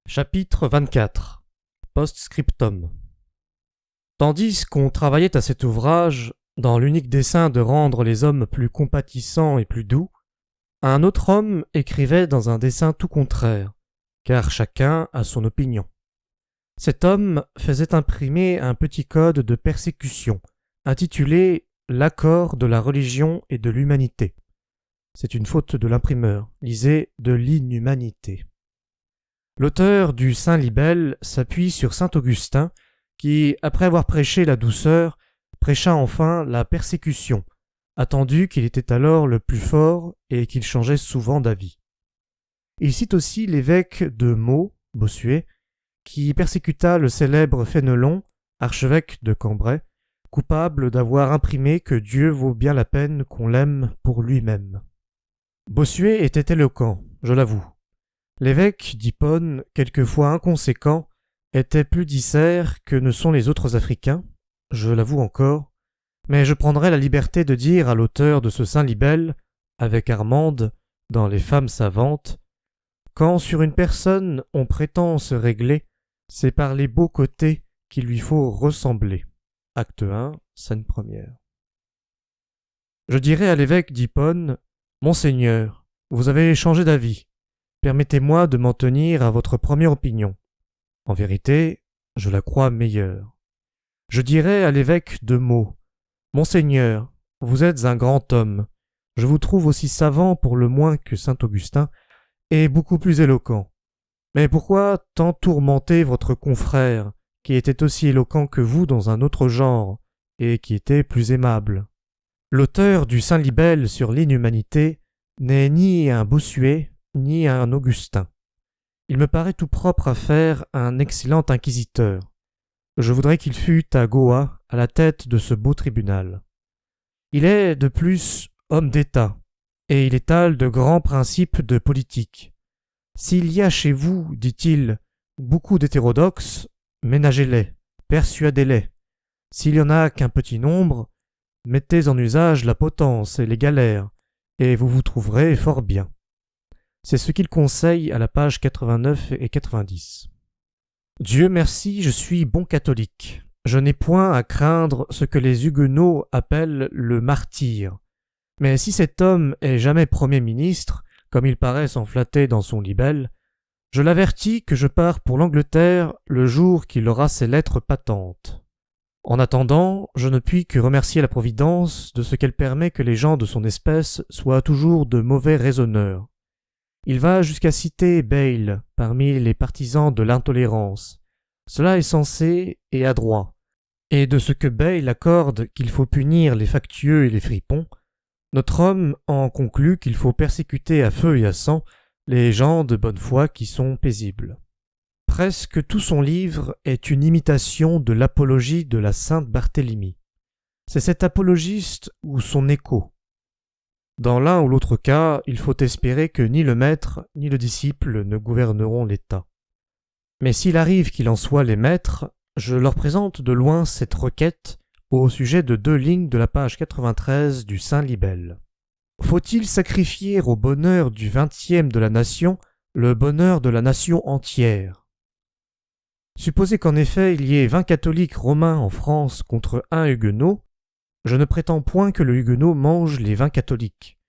Chapitre 24. Post-scriptum. Tandis qu'on travaillait à cet ouvrage, dans l'unique dessein de rendre les hommes plus compatissants et plus doux, un autre homme écrivait dans un dessein tout contraire, car chacun a son opinion. Cet homme faisait imprimer un petit code de persécution, intitulé « L'accord de la religion et de l'humanité ». C'est une faute de l'imprimeur, lisez « de l'inhumanité ». L'auteur du Saint Libelle s'appuie sur saint Augustin, qui, après avoir prêché la douceur, prêcha enfin la persécution, attendu qu'il était alors le plus fort et qu'il changeait souvent d'avis. Il cite aussi l'évêque de Meaux, Bossuet, qui persécuta le célèbre Fénelon, archevêque de Cambrai, coupable d'avoir imprimé que Dieu vaut bien la peine qu'on l'aime pour lui-même. Bossuet était éloquent, je l'avoue. L'évêque d'Hippone, quelquefois inconséquent, était plus disert que ne sont les autres Africains, je l'avoue encore, mais je prendrai la liberté de dire à l'auteur de ce Saint Libelle, avec Armande, dans Les Femmes savantes, quand sur une personne on prétend se régler, c'est par les beaux côtés qu'il lui faut ressembler. Acte 1, scène première. Je dirai à l'évêque d'Hippone, « Monseigneur, vous avez changé d'avis. Permettez-moi de m'en tenir à votre première opinion. En vérité, je la crois meilleure. » Je dirai à l'évêque de Meaux, « Monseigneur, vous êtes un grand homme. Je vous trouve aussi savant pour le moins que saint Augustin, et beaucoup plus éloquent. Mais pourquoi tant tourmenter votre confrère, qui était aussi éloquent que vous dans un autre genre, et qui était plus aimable? » L'auteur du Saint Libelle sur l'inhumanité n'est ni un Bossuet, ni un Augustin. Il me paraît tout propre à faire un excellent inquisiteur. Je voudrais qu'il fût à Goa, à la tête de ce beau tribunal. Il est, de plus, homme d'État, et il étale de grands principes de politique. S'il y a chez vous, dit-il, beaucoup d'hétérodoxes, ménagez-les, persuadez-les. S'il y en a qu'un petit nombre, mettez en usage la potence et les galères, et vous vous trouverez fort bien. C'est ce qu'il conseille à la page 89 et 90. Dieu merci, je suis bon catholique. Je n'ai point à craindre ce que les Huguenots appellent le martyre. Mais si cet homme est jamais Premier ministre, comme il paraît s'en flatter dans son libelle, je l'avertis que je pars pour l'Angleterre le jour qu'il aura ses lettres patentes. En attendant, je ne puis que remercier la Providence de ce qu'elle permet que les gens de son espèce soient toujours de mauvais raisonneurs. Il va jusqu'à citer Bayle parmi les partisans de l'intolérance. Cela est sensé et adroit. Et de ce que Bayle accorde qu'il faut punir les factieux et les fripons, notre homme en conclut qu'il faut persécuter à feu et à sang les gens de bonne foi qui sont paisibles. Presque tout son livre est une imitation de l'apologie de la sainte Barthélemy. C'est cet apologiste ou son écho. Dans l'un ou l'autre cas, il faut espérer que ni le maître ni le disciple ne gouverneront l'État. Mais s'il arrive qu'il en soit les maîtres, je leur présente de loin cette requête au sujet de 2 lignes de la page 93 du Saint Libelle. Faut-il sacrifier au bonheur du 20e de la nation le bonheur de la nation entière? Supposez qu'en effet il y ait 20 catholiques romains en France contre 1 huguenot, je ne prétends point que le huguenot mange les 20 catholiques.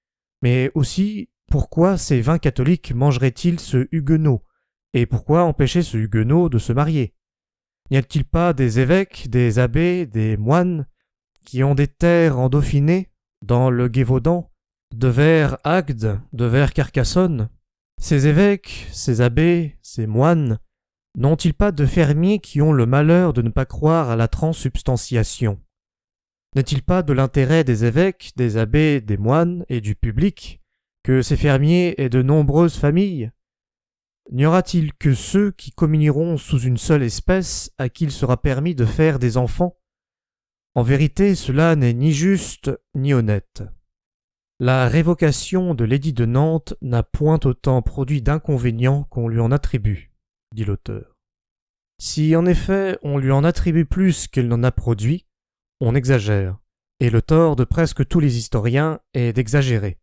Mais aussi, pourquoi ces 20 catholiques mangeraient-ils ce huguenot? Et pourquoi empêcher ce huguenot de se marier? N'y a-t-il pas des évêques, des abbés, des moines, qui ont des terres en Dauphiné, dans le Gévaudan, de vers Agde, de vers Carcassonne? Ces évêques, ces abbés, ces moines, n'ont-ils pas de fermiers qui ont le malheur de ne pas croire à la transsubstantiation? N'est-il pas de l'intérêt des évêques, des abbés, des moines et du public que ces fermiers aient de nombreuses familles? N'y aura-t-il que ceux qui communieront sous une seule espèce à qui il sera permis de faire des enfants? En vérité, cela n'est ni juste ni honnête. La révocation de l'édit de Nantes n'a point autant produit d'inconvénients qu'on lui en attribue, dit l'auteur. Si en effet on lui en attribue plus qu'elle n'en a produit, on exagère, et le tort de presque tous les historiens est d'exagérer.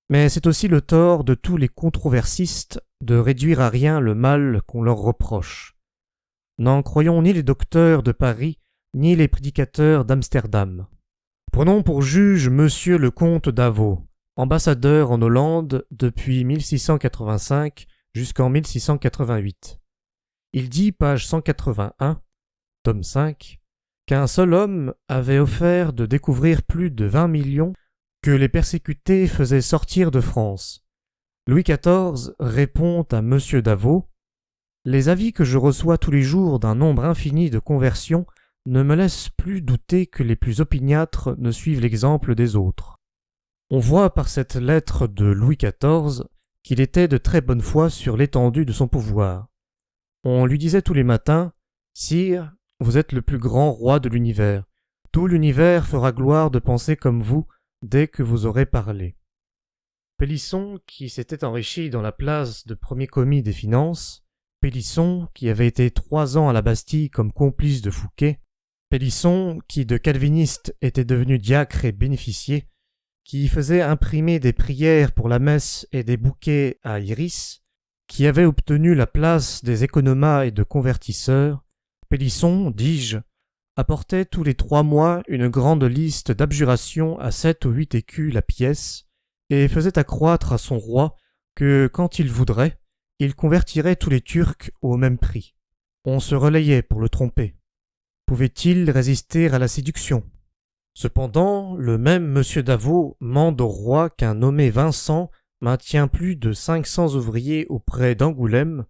Mais c'est aussi le tort de tous les controversistes de réduire à rien le mal qu'on leur reproche. N'en croyons ni les docteurs de Paris, ni les prédicateurs d'Amsterdam. Prenons pour juge monsieur le comte d'Avaux, ambassadeur en Hollande depuis 1685 jusqu'en 1688. Il dit, page 181, tome 5, qu'un seul homme avait offert de découvrir plus de 20 millions que les persécutés faisaient sortir de France. Louis XIV répond à monsieur d'Avaux: « Les avis que je reçois tous les jours d'un nombre infini de conversions ne me laissent plus douter que les plus opiniâtres ne suivent l'exemple des autres. » On voit par cette lettre de Louis XIV qu'il était de très bonne foi sur l'étendue de son pouvoir. On lui disait tous les matins: « Sire, vous êtes le plus grand roi de l'univers. Tout l'univers fera gloire de penser comme vous dès que vous aurez parlé. » Pélisson, qui s'était enrichi dans la place de premier commis des finances, Pélisson, qui avait été 3 ans à la Bastille comme complice de Fouquet, Pélisson, qui de calviniste était devenu diacre et bénéficier, qui faisait imprimer des prières pour la messe et des bouquets à iris, qui avait obtenu la place des économas et de convertisseurs, Pélisson, dis-je, apportait tous les 3 mois une grande liste d'abjurations à 7 ou 8 écus la pièce, et faisait accroître à son roi que, quand il voudrait, il convertirait tous les Turcs au même prix. On se relayait pour le tromper. Pouvait-il résister à la séduction? Cependant, le même monsieur d'Avaux mande au roi qu'un nommé Vincent maintient plus de 500 ouvriers auprès d'Angoulême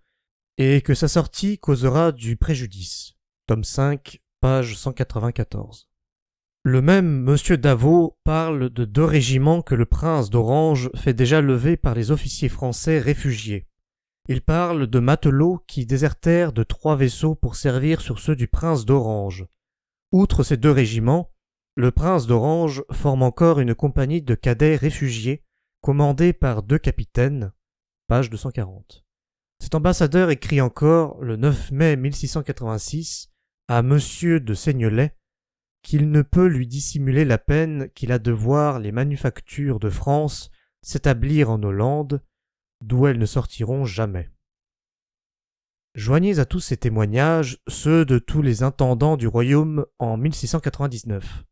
et que sa sortie causera du préjudice. Tome 5, page 194. Le même monsieur d'Avaux parle de 2 régiments que le prince d'Orange fait déjà lever par les officiers français réfugiés. Il parle de matelots qui désertèrent de 3 vaisseaux pour servir sur ceux du prince d'Orange. Outre ces 2 régiments, le prince d'Orange forme encore une compagnie de cadets réfugiés commandée par 2 capitaines, page 240. Cet ambassadeur écrit encore, le 9 mai 1686, à monsieur de Seignelay, qu'il ne peut lui dissimuler la peine qu'il a de voir les manufactures de France s'établir en Hollande, d'où elles ne sortiront jamais. Joignez à tous ces témoignages ceux de tous les intendants du royaume en 1699,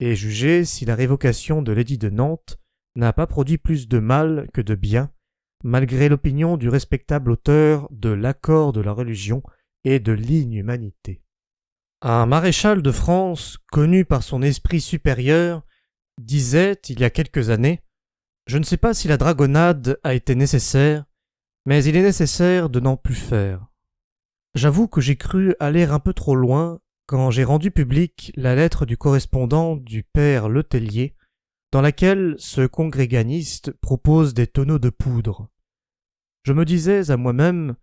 et jugez si la révocation de l'édit de Nantes n'a pas produit plus de mal que de bien, malgré l'opinion du respectable auteur de l'Accord de la religion et de l'inhumanité. Un maréchal de France, connu par son esprit supérieur, disait, il y a quelques années, « Je ne sais pas si la dragonnade a été nécessaire, mais il est nécessaire de n'en plus faire. » J'avoue que j'ai cru aller un peu trop loin quand j'ai rendu publique la lettre du correspondant du père Letellier, dans laquelle ce congréganiste propose des tonneaux de poudre. Je me disais à moi-même,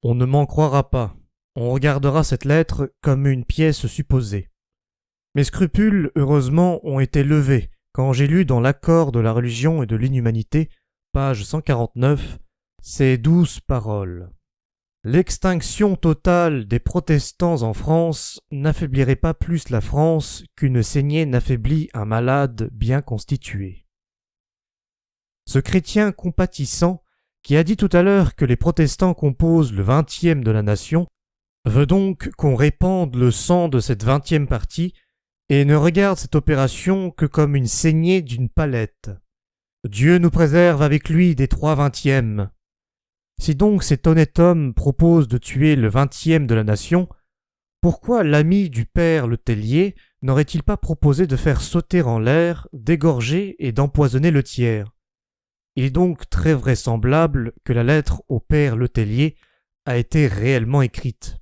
on ne m'en croira pas, on regardera cette lettre comme une pièce supposée. Mes scrupules, heureusement, ont été levés quand j'ai lu dans l'Accord de la religion et de l'inhumanité, page 149, ces 12 paroles. L'extinction totale des protestants en France n'affaiblirait pas plus la France qu'une saignée n'affaiblit un malade bien constitué. Ce chrétien compatissant, qui a dit tout à l'heure que les protestants composent le 20e de la nation, veut donc qu'on répande le sang de cette 20e partie et ne regarde cette opération que comme une saignée d'une palette. Dieu nous préserve avec lui des 3 20e. Si donc cet honnête homme propose de tuer le 20e de la nation, pourquoi l'ami du père Letellier n'aurait-il pas proposé de faire sauter en l'air, d'égorger et d'empoisonner le tiers? Il est donc très vraisemblable que la lettre au père Letellier a été réellement écrite.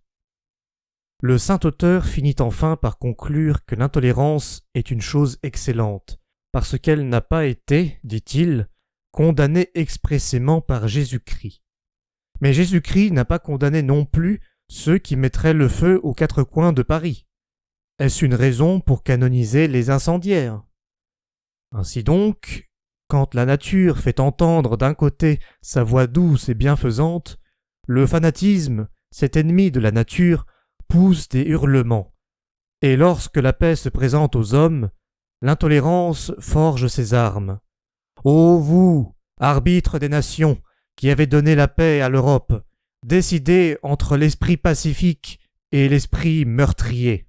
Le saint auteur finit enfin par conclure que l'intolérance est une chose excellente, parce qu'elle n'a pas été, dit-il, condamnée expressément par Jésus-Christ. Mais Jésus-Christ n'a pas condamné non plus ceux qui mettraient le feu aux 4 coins de Paris. Est-ce une raison pour canoniser les incendiaires? Ainsi donc, quand la nature fait entendre d'un côté sa voix douce et bienfaisante, le fanatisme, cet ennemi de la nature, pousse des hurlements. Et lorsque la paix se présente aux hommes, l'intolérance forge ses armes. Ô vous, arbitres des nations, qui avez donné la paix à l'Europe, décidez entre l'esprit pacifique et l'esprit meurtrier.